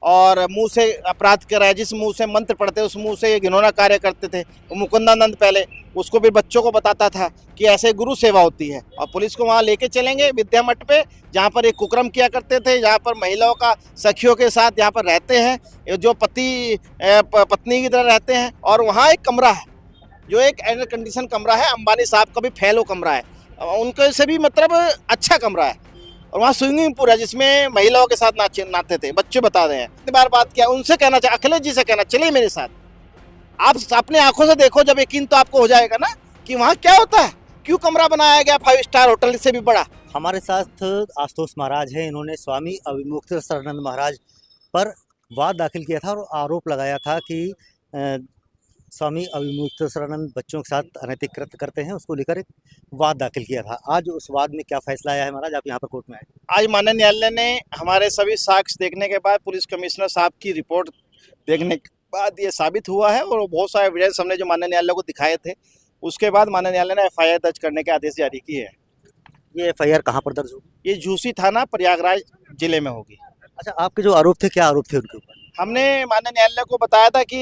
और मुंह से अपराध कर रहा है, जिस मुंह से मंत्र पढ़ते उस मुंह से ये घिनौना कार्य करते थे। वो मुकुंदानंद पहले उसको भी बच्चों को बताता था कि ऐसे गुरु सेवा होती है। और पुलिस को वहाँ लेके चलेंगे विद्या मठ पे, जहाँ पर एक कुकर्म किया करते थे, जहाँ पर महिलाओं का सखियों के साथ यहाँ पर रहते हैं, जो पति पत्नी की तरह रहते हैं। और वहाँ एक कमरा है जो एक एयर कंडीशन कमरा है, अंबानी साहब का भी फैलो कमरा है, उनके से भी मतलब अच्छा कमरा है। और वहाँ स्विमिंग पूल है जिसमें महिलाओं के साथ नाते थे। बच्चे बता रहे हैं, इतनी बार बात किया, उनसे कहना चाहिए, अखिलेश जी से कहना, चलिए मेरे साथ, आप अपने आंखों से देखो, जब यकीन तो आपको हो जाएगा ना कि वहाँ क्या होता है, क्यों कमरा बनाया गया 5 स्टार होटल से भी बड़ा। हमारे साथ आशुतोष महाराज हैं। इन्होंने स्वामी अविमुक्तेश्वरानंद महाराज पर वाद दाखिल किया था और आरोप लगाया था कि स्वामी अविमुक्तेश्वरानंद बच्चों के साथ अनैतिक कृत्य करते हैं। उसको लेकर एक वाद दाखिल किया था। आज उस वाद में क्या फैसला आया है महाराज, आप यहाँ पर कोर्ट में आए? आज माननीय न्यायालय ने हमारे सभी साक्ष्य देखने के बाद, पुलिस कमिश्नर साहब की रिपोर्ट देखने के बाद ये साबित हुआ है, और बहुत सारे एविडेंस हमने जो माननीय न्यायालय को दिखाए थे, उसके बाद माननीय न्यायालय ने FIR दर्ज करने के आदेश जारी किए हैं। ये FIR कहाँ पर दर्ज होगी? ये झूसी थाना प्रयागराज जिले में होगी। अच्छा, आपके जो आरोप थे, क्या आरोप थे उनके ऊपर? हमने माननीय न्यायालय को बताया था कि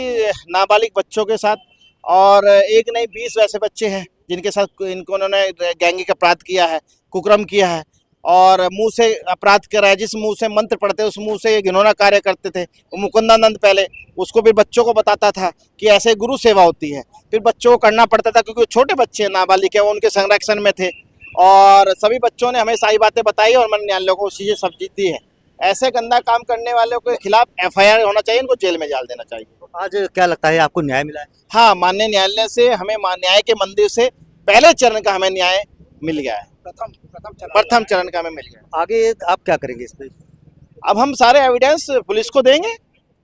नाबालिग बच्चों के साथ, और एक नहीं 20 वैसे बच्चे हैं जिनके साथ उन्होंने लैंगिक अपराध किया है, कुकर्म किया है, और मुंह से अपराध कर रहा है, जिस मुंह से मंत्र पढ़ते उस मुंह से ये घिनौना कार्य करते थे। वो मुकुंदानंद पहले उसको भी बच्चों को बताता था कि ऐसे गुरु सेवा होती है। फिर बच्चों को करना पड़ता था, क्योंकि छोटे बच्चे नाबालिग है, वो उनके संरक्षण में थे, और सभी बच्चों ने हमें सारी बातें बताई और माननीय न्यायालय को चीजें समझी दी है। ऐसे गंदा काम करने वालों के खिलाफ FIR होना चाहिए, इनको जेल में डाल देना चाहिए। आज क्या लगता है, आपको न्याय मिला है? हाँ, माननीय न्यायालय से हमें न्याय के मंदिर से पहले चरण का हमें न्याय मिल गया है। प्रथम चरण का हमें मिल गया। आगे आप क्या करेंगे इस पे? अब हम सारे एविडेंस पुलिस को देंगे,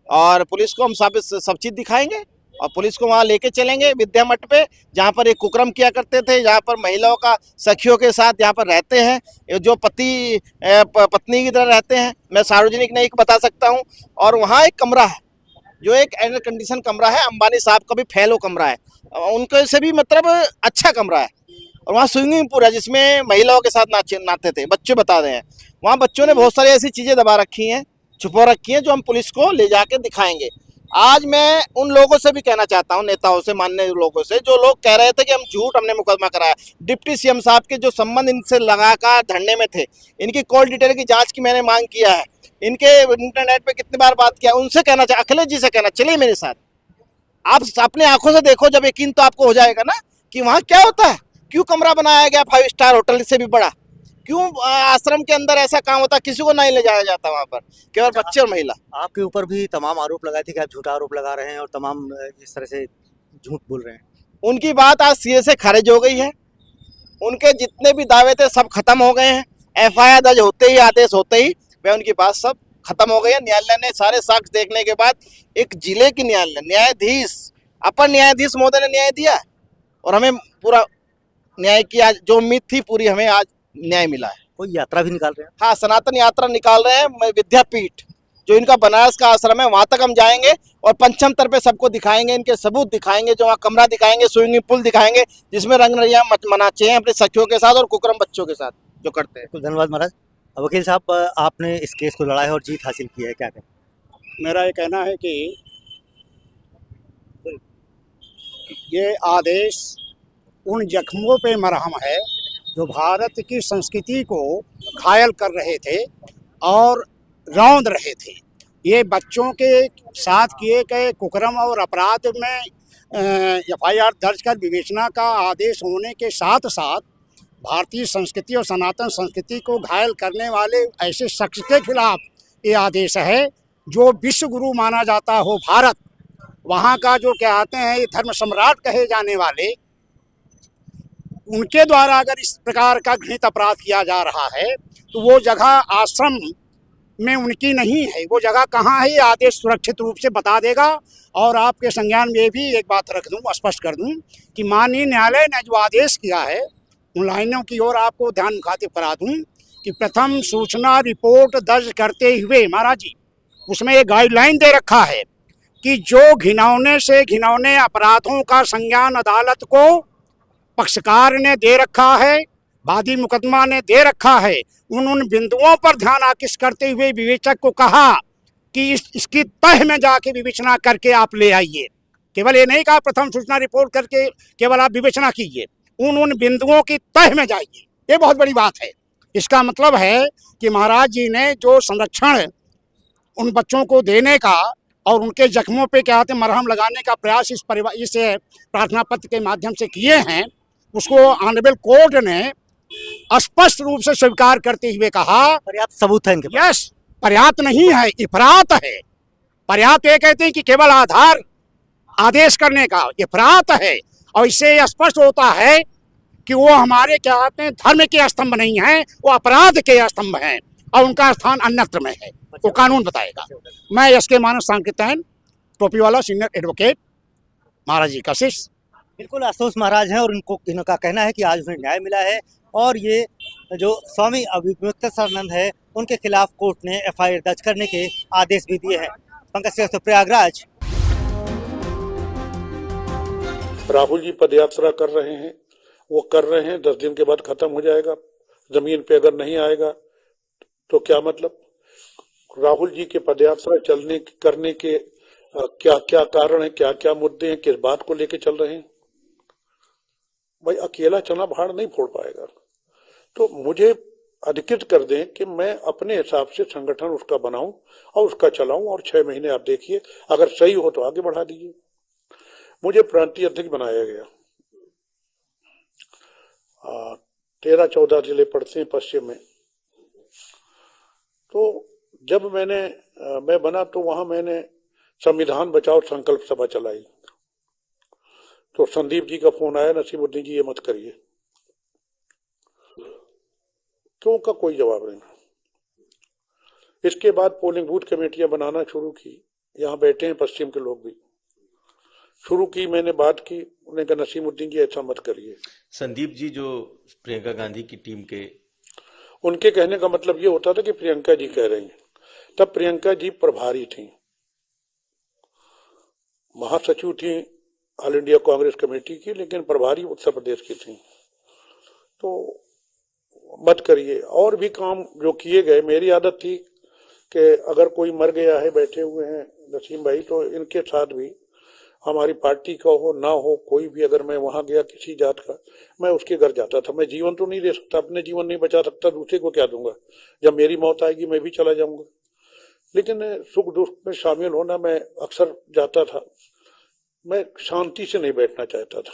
और पुलिस को हम सब चीज दिखाएंगे, और पुलिस को वहाँ लेके चलेंगे विद्या मठ पे, जहाँ पर एक कुकर्म किया करते थे, जहाँ पर महिलाओं का सखियों के साथ यहाँ पर रहते हैं, जो पति पत्नी की तरह रहते हैं। मैं सार्वजनिक नहीं बता सकता हूँ। और वहाँ एक कमरा है जो एक एयर कंडीशन कमरा है, अंबानी साहब का भी फैलो कमरा है, उनके से भी मतलब अच्छा कमरा है। और वहाँ स्विमिंग पूल है जिसमें महिलाओं के साथ नाते थे। बच्चे बता रहे हैं, वहाँ बच्चों ने बहुत सारी ऐसी चीजें दबा रखी हैं, छुपा रखी हैं, जो हम पुलिस को ले जाके दिखाएंगे। आज मैं उन लोगों से भी कहना चाहता हूं, नेताओं से, माननीय लोगों से, जो लोग कह रहे थे कि हम झूठ, हमने मुकदमा कराया। डिप्टी CM साहब के जो संबंध इनसे लगाकर धरने में थे, इनकी कॉल डिटेल की जांच की मैंने मांग किया है। इनके इंटरनेट पे कितनी बार बात किया, उनसे कहना चाहिए, अखिलेश जी से कहना, चलिए मेरे साथ, आप अपने आंखों से देखो, जब यकीन तो आपको हो जाएगा ना कि वहाँ क्या होता है, क्यों कमरा बनाया गया 5 स्टार होटल से भी बड़ा, क्यों आश्रम के अंदर ऐसा काम होता, किसी को नहीं ले जाया जाता वहाँ पर, केवल बच्चे और महिला। आपके ऊपर भी तमाम आरोप लगाए थे कि आप झूठा आरोप लगा रहे हैं और तमाम इस तरह से झूठ बोल रहे हैं। उनकी बात आज CA से खारिज हो गई है। उनके जितने भी दावे थे सब खत्म हो गए हैं। FIR दर्ज होते ही, आदेश होते ही, वह उनकी बात सब खत्म हो गई है। न्यायालय ने सारे साक्ष्य देखने के बाद, एक जिले की न्यायाधीश, अपर न्यायाधीश महोदय ने न्याय दिया, और हमें पूरा न्याय की आज जो उम्मीद थी पूरी, हमें आज न्याय मिला है। कोई यात्रा भी निकाल रहे हैं? हाँ, सनातन यात्रा निकाल रहे हैं। विद्यापीठ जो इनका बनारस का आश्रम है, वहां तक हम जाएंगे, और पंचम तर पे सबको दिखाएंगे, इनके सबूत दिखाएंगे, जो वहाँ कमरा दिखाएंगे, स्विमिंग पूल दिखाएंगे, जिसमें रंगरलियां मनाचे हैं अपने सखियों के साथ और कुकर्म बच्चों के साथ जो करते हैं। तो धन्यवाद महाराज। वकील साहब, आपने इस केस को लड़ा है और जीत हासिल की है, क्या कहें? मेरा ये कहना है कि ये आदेश उन जख्मों पे मरहम है जो भारत की संस्कृति को घायल कर रहे थे और रौंद रहे थे। ये बच्चों के साथ किए गए कुकर्म और अपराध में FIR दर्ज कर विवेचना का आदेश होने के साथ साथ भारतीय संस्कृति और सनातन संस्कृति को घायल करने वाले ऐसे शख्स के खिलाफ ये आदेश है जो विश्व गुरु माना जाता हो भारत, वहाँ का जो कहते हैं ये धर्म सम्राट कहे जाने वाले, उनके द्वारा अगर इस प्रकार का घृणित अपराध किया जा रहा है तो वो जगह आश्रम में उनकी नहीं है। वो जगह कहाँ है, ये आदेश सुरक्षित रूप से बता देगा। और आपके संज्ञान में भी एक बात रख दूं, स्पष्ट कर दूं कि माननीय न्यायालय ने जो आदेश किया है, उन लाइनों की ओर आपको ध्यान मुखातिब करा दूं कि प्रथम सूचना रिपोर्ट दर्ज करते हुए महाराज जी, उसमें एक गाइडलाइन दे रखा है कि जो घिनौने से घिनौने अपराधों का संज्ञान अदालत को पक्षकार ने दे रखा है, वादी मुकदमा ने दे रखा है, उन बिंदुओं पर ध्यान आकृष्ट करते हुए विवेचक को कहा कि इसकी तह में जाके विवेचना करके आप ले आइए। केवल ये नहीं कहा प्रथम सूचना रिपोर्ट करके केवल आप विवेचना कीजिए, उन बिंदुओं की तह में जाइए। ये बहुत बड़ी बात है। इसका मतलब है कि महाराज जी ने जो संरक्षण उन बच्चों को देने का और उनके जख्मों पे क्या कहते हैं मरहम लगाने का प्रयास इस प्रार्थना पत्र के माध्यम से किए हैं, उसको ऑनरेबल कोर्ट ने स्पष्ट रूप से स्वीकार करते हुए कहा पर्याप्त सबूत है इनके पास। यस, पर्याप्त नहीं है, इफरात है। पर्याप्त ये कहते हैं कि केवल आधार आदेश करने का, इफरात है। और इससे स्पष्ट होता है कि वो हमारे क्या कहते हैं धर्म के स्तंभ नहीं हैं, वो अपराध के स्तंभ हैं और उनका स्थान अन्यत्र में है। वो कानून बताएगा। मैं एसके मानस संकीर्तन टोपी वाला सीनियर एडवोकेट महाराज जी का शिष्य। बिल्कुल आशुतोष महाराज हैं और इनका कहना है कि आज उन्हें न्याय मिला है और ये जो स्वामी अविमुक्तेश्वरानंद है उनके खिलाफ कोर्ट ने एफआईआर दर्ज करने के आदेश भी दिए हैं। पंकज श्रीवास्तव, प्रयागराज। राहुल जी पदयात्रा कर रहे हैं, वो कर रहे हैं, 10 दिन के बाद खत्म हो जाएगा। जमीन पे अगर नहीं आएगा तो क्या मतलब? राहुल जी के पदयात्रा करने के क्या क्या कारण है, क्या क्या मुद्दे हैं, किस बात को लेके चल रहे हैं? भाई अकेला चना भाड़ नहीं फोड़ पाएगा। तो मुझे अधिकृत कर दें कि मैं अपने हिसाब से संगठन उसका बनाऊं और उसका चलाऊं, और 6 महीने आप देखिए, अगर सही हो तो आगे बढ़ा दीजिए। मुझे प्रांतीय अध्यक्ष बनाया गया। 13-14 जिले पड़ते हैं पश्चिम में। तो जब मैं बना तो वहां मैंने संविधान बचाओ संकल्प सभा चलाई। तो संदीप जी का फोन आया, नसीमुद्दीन जी ये मत करिए। क्यों का कोई जवाब नहीं। इसके बाद पोलिंग बूथ कमेटियां बनाना शुरू की। यहाँ बैठे हैं पश्चिम के लोग भी। शुरू की, मैंने बात की, उन्होंने कहा नसीमुद्दीन जी ऐसा मत करिए। संदीप जी जो प्रियंका गांधी की टीम के, उनके कहने का मतलब ये होता था कि प्रियंका जी कह रही हैं। तब प्रियंका जी प्रभारी थी, महासचिव थी ऑल इंडिया कांग्रेस कमेटी की, लेकिन प्रभारी उत्तर प्रदेश की थी। तो मत करिए। और भी काम जो किए गए, मेरी आदत थी कि अगर कोई मर गया है, बैठे हुए हैं नसीम भाई, तो इनके साथ भी हमारी पार्टी का हो ना हो कोई भी, अगर मैं वहां गया किसी जात का, मैं उसके घर जाता था। मैं जीवन तो नहीं दे सकता, अपने जीवन नहीं बचा सकता, दूसरे को क्या दूंगा? जब मेरी मौत आएगी मैं भी चला जाऊंगा। लेकिन सुख दुख में शामिल होना मैं अक्सर जाता था। मैं शांति से नहीं बैठना चाहता था,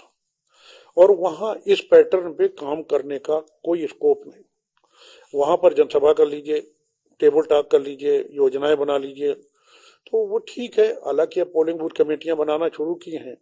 और वहां इस पैटर्न पे काम करने का कोई स्कोप नहीं। वहां पर जनसभा कर लीजिए, टेबल टॉक कर लीजिए, योजनाएं बना लीजिए, तो वो ठीक है। हालांकि अब पोलिंग बूथ कमेटियां बनाना शुरू की हैं।